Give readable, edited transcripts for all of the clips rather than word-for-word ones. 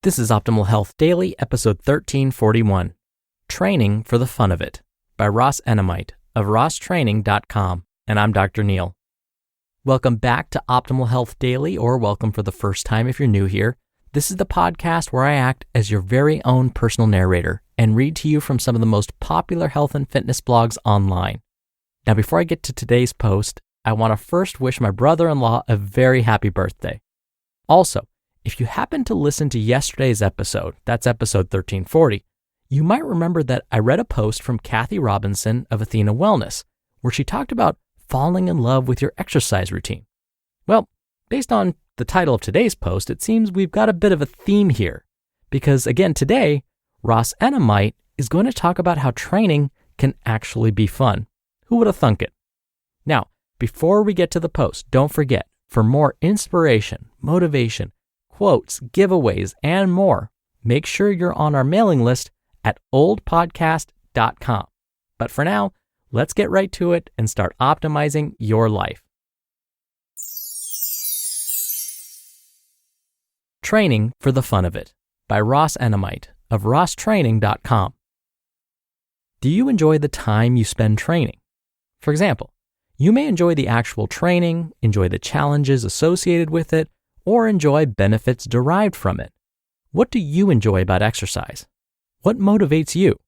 This is Optimal Health Daily, episode 1341, Training for the Fun of It, by Ross Enamait of RossTraining.com, and I'm Dr. Neil. Welcome back to Optimal Health Daily, or welcome for the first time if you're new here. This is the podcast where I act as your very own personal narrator and read to you from some of the most popular health and fitness blogs online. Now, before I get to today's post, I want to first wish my brother-in-law a very happy birthday. Also, if you happen to listen to yesterday's episode, that's episode 1340, you might remember that I read a post from Kathy Robinson of Athena Wellness, where she talked about falling in love with your exercise routine. Well, based on the title of today's post, it seems we've got a bit of a theme here, because again today, Ross Enamait is going to talk about how training can actually be fun. Who would have thunk it? Now, before we get to the post, don't forget, for more inspiration, motivation, quotes, giveaways, and more, make sure you're on our mailing list at oldpodcast.com. But for now, let's get right to it and start optimizing your life. Training for the Fun of It, by Ross Enamait of RossTraining.com. Do you enjoy the time you spend training? For example, you may enjoy the actual training, enjoy the challenges associated with it, or enjoy benefits derived from it. What do you enjoy about exercise? What motivates you?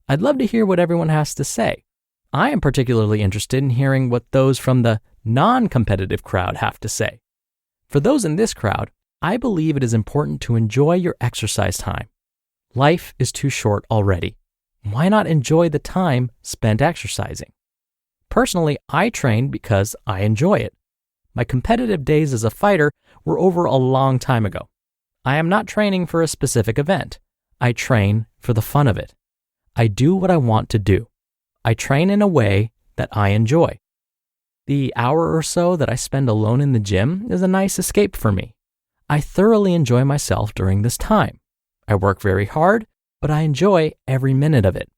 I'd love to hear what everyone has to say. I am particularly interested in hearing what those from the non-competitive crowd have to say. For those in this crowd, I believe it is important to enjoy your exercise time. Life is too short already. Why not enjoy the time spent exercising? Personally, I train because I enjoy it. My competitive days as a fighter were over a long time ago. I am not training for a specific event. I train for the fun of it. I do what I want to do. I train in a way that I enjoy. The hour or so that I spend alone in the gym is a nice escape for me. I thoroughly enjoy myself during this time. I work very hard, but I enjoy every minute of it.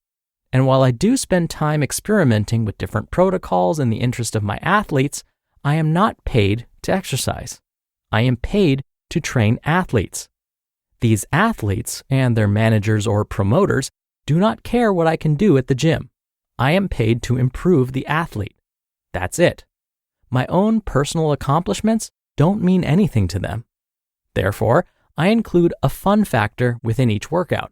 And while I do spend time experimenting with different protocols in the interest of my athletes, I am not paid to exercise. I am paid to train athletes. These athletes and their managers or promoters do not care what I can do at the gym. I am paid to improve the athlete. That's it. My own personal accomplishments don't mean anything to them. Therefore, I include a fun factor within each workout.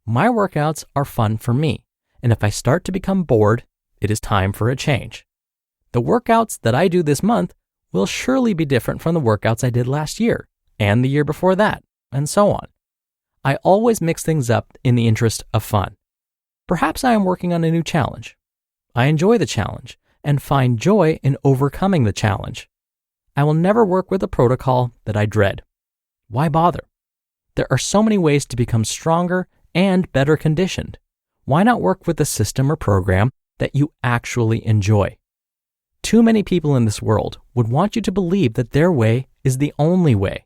My workouts are fun for me, and if I start to become bored, it is time for a change. The workouts that I do this month will surely be different from the workouts I did last year, and the year before that, and so on. I always mix things up in the interest of fun. Perhaps I am working on a new challenge. I enjoy the challenge and find joy in overcoming the challenge. I will never work with a protocol that I dread. Why bother? There are so many ways to become stronger and better conditioned. Why not work with a system or program that you actually enjoy? Too many people in this world would want you to believe that their way is the only way.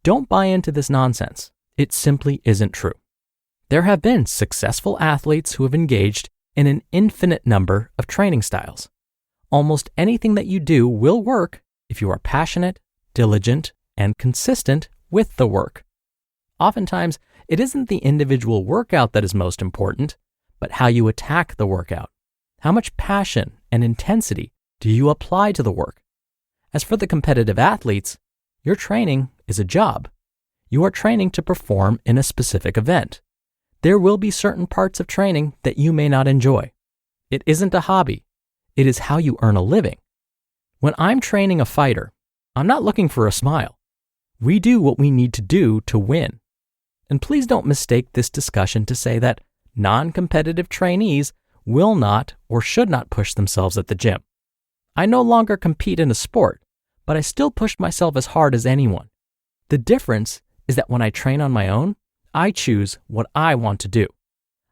Don't buy into this nonsense. It simply isn't true. There have been successful athletes who have engaged in an infinite number of training styles. Almost anything that you do will work if you are passionate, diligent, and consistent with the work. Oftentimes, it isn't the individual workout that is most important, but how you attack the workout. How much passion and intensity do you apply to the work? As for the competitive athletes, your training is a job. You are training to perform in a specific event. There will be certain parts of training that you may not enjoy. It isn't a hobby. It is how you earn a living. When I'm training a fighter, I'm not looking for a smile. We do what we need to do to win. And please don't mistake this discussion to say that non-competitive trainees will not or should not push themselves at the gym. I no longer compete in a sport, but I still push myself as hard as anyone. The difference is that when I train on my own, I choose what I want to do.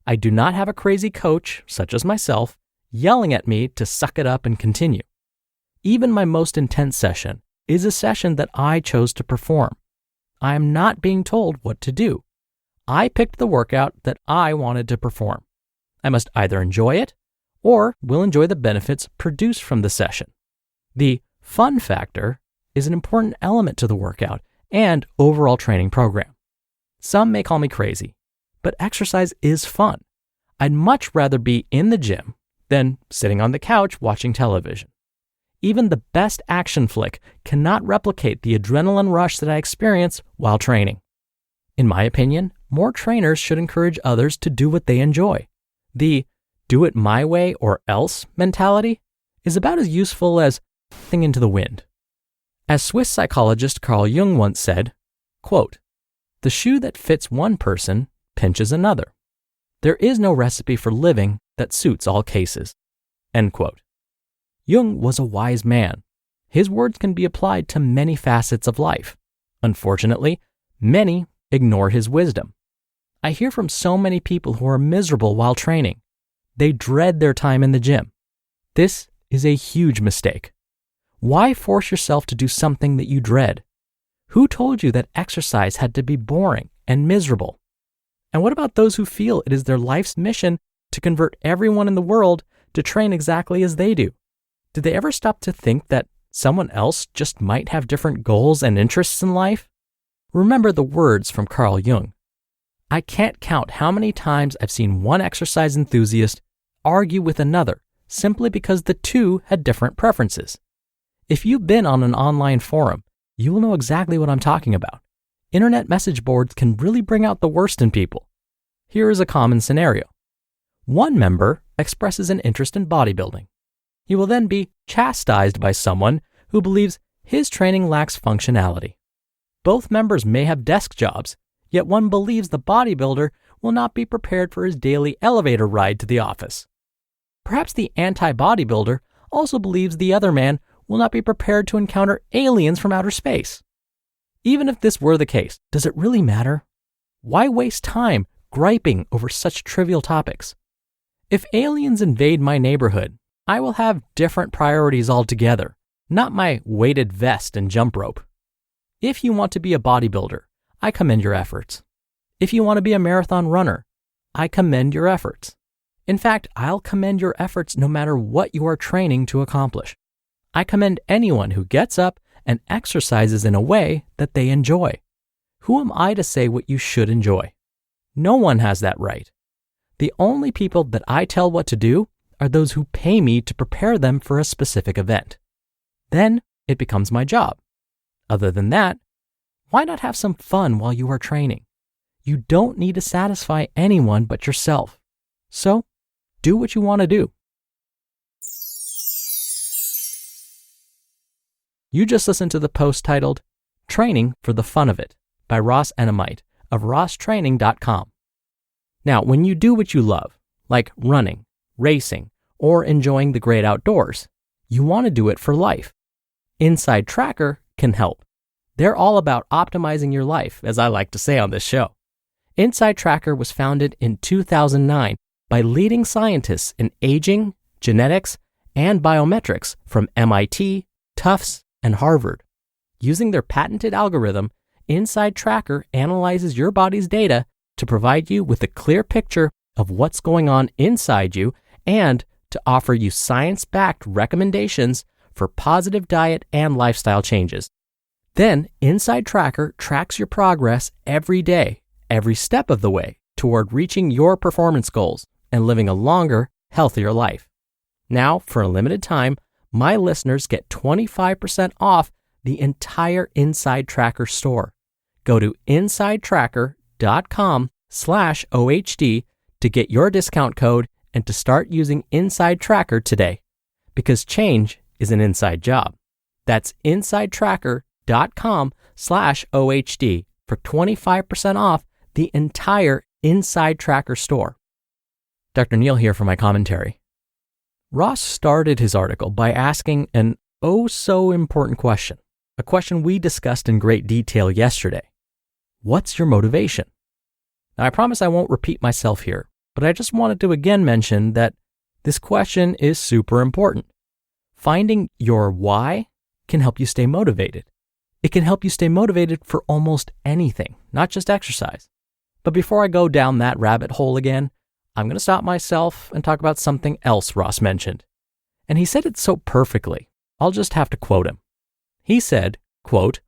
I do not have a crazy coach, such as myself, yelling at me to suck it up and continue. Even my most intense session is a session that I chose to perform. I am not being told what to do. I picked the workout that I wanted to perform. I must either enjoy it or will enjoy the benefits produced from the session. The fun factor is an important element to the workout and overall training program. Some may call me crazy, but exercise is fun. I'd much rather be in the gym than sitting on the couch watching television. Even the best action flick cannot replicate the adrenaline rush that I experience while training. In my opinion, more trainers should encourage others to do what they enjoy. The do it my way or else mentality is about as useful as f***ing into the wind. As Swiss psychologist Carl Jung once said, quote, "The shoe that fits one person pinches another. There is no recipe for living that suits all cases." End quote. Jung was a wise man. His words can be applied to many facets of life. Unfortunately, many ignore his wisdom. I hear from so many people who are miserable while training. They dread their time in the gym. This is a huge mistake. Why force yourself to do something that you dread? Who told you that exercise had to be boring and miserable? And what about those who feel it is their life's mission to convert everyone in the world to train exactly as they do? Did they ever stop to think that someone else just might have different goals and interests in life? Remember the words from Carl Jung. I can't count how many times I've seen one exercise enthusiast argue with another simply because the two had different preferences. If you've been on an online forum, you will know exactly what I'm talking about. Internet message boards can really bring out the worst in people. Here is a common scenario. One member expresses an interest in bodybuilding. He will then be chastised by someone who believes his training lacks functionality. Both members may have desk jobs, yet one believes the bodybuilder will not be prepared for his daily elevator ride to the office. Perhaps the anti-bodybuilder also believes the other man will not be prepared to encounter aliens from outer space. Even if this were the case, does it really matter? Why waste time griping over such trivial topics? If aliens invade my neighborhood, I will have different priorities altogether, not my weighted vest and jump rope. If you want to be a bodybuilder, I commend your efforts. If you want to be a marathon runner, I commend your efforts. In fact, I'll commend your efforts no matter what you are training to accomplish. I commend anyone who gets up and exercises in a way that they enjoy. Who am I to say what you should enjoy? No one has that right. The only people that I tell what to do are those who pay me to prepare them for a specific event. Then it becomes my job. Other than that, why not have some fun while you are training? You don't need to satisfy anyone but yourself. So, do what you want to do. You just listened to the post titled, Training for the Fun of It by Ross Enamait of RossTraining.com. Now, when you do what you love, like running, racing, or enjoying the great outdoors, you want to do it for life. Inside Tracker can help. They're all about optimizing your life, as I like to say on this show. Inside Tracker was founded in 2009 by leading scientists in aging, genetics, and biometrics from MIT, Tufts, and Harvard. Using their patented algorithm, Inside Tracker analyzes your body's data to provide you with a clear picture of what's going on inside you and to offer you science-backed recommendations for positive diet and lifestyle changes. Then, Inside Tracker tracks your progress every day, every step of the way toward reaching your performance goals and living a longer, healthier life. Now, for a limited time, my listeners get 25% off the entire Inside Tracker store. Go to insidetracker.com/OHD to get your discount code and to start using Inside Tracker today, because change is an inside job. That's insidetracker.com/OHD for 25% off the entire Inside Tracker store. Dr. Neal here for my commentary. Ross started his article by asking an oh-so-important question, a question we discussed in great detail yesterday. What's your motivation? Now, I promise I won't repeat myself here, but I just wanted to again mention that this question is super important. Finding your why can help you stay motivated. It can help you stay motivated for almost anything, not just exercise. But before I go down that rabbit hole again, I'm going to stop myself and talk about something else Ross mentioned. And he said it so perfectly, I'll just have to quote him. He said, quote,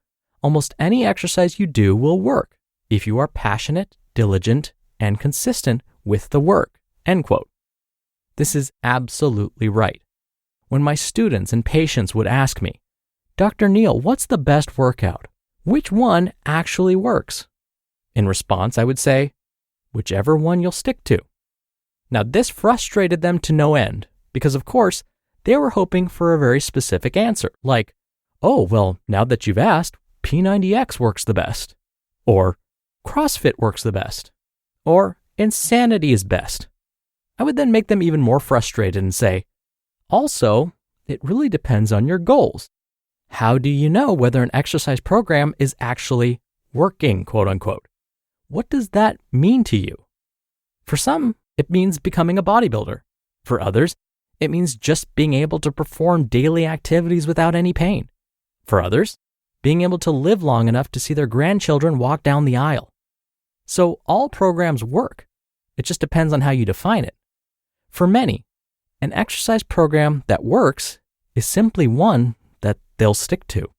"Almost any exercise you do will work, if you are passionate, diligent, and consistent with the work, end quote. This is absolutely right. When my students and patients would ask me, Dr. Neal, what's the best workout? Which one actually works? In response, I would say, whichever one you'll stick to. Now, this frustrated them to no end because, of course, they were hoping for a very specific answer, like, oh, well, now that you've asked, P90X works the best, or CrossFit works the best, or Insanity is best. I would then make them even more frustrated and say, also, it really depends on your goals. How do you know whether an exercise program is actually working, quote unquote? What does that mean to you? For some, it means becoming a bodybuilder. For others, it means just being able to perform daily activities without any pain. For others, being able to live long enough to see their grandchildren walk down the aisle. So all programs work. It just depends on how you define it. For many, an exercise program that works is simply one that they'll stick to.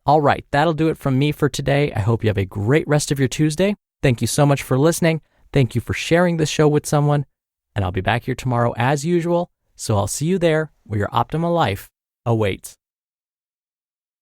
All right, that'll do it from me for today. I hope you have a great rest of your Tuesday. Thank you so much for listening. Thank you for sharing this show with someone. And I'll be back here tomorrow as usual. So I'll see you there where your optimal life awaits.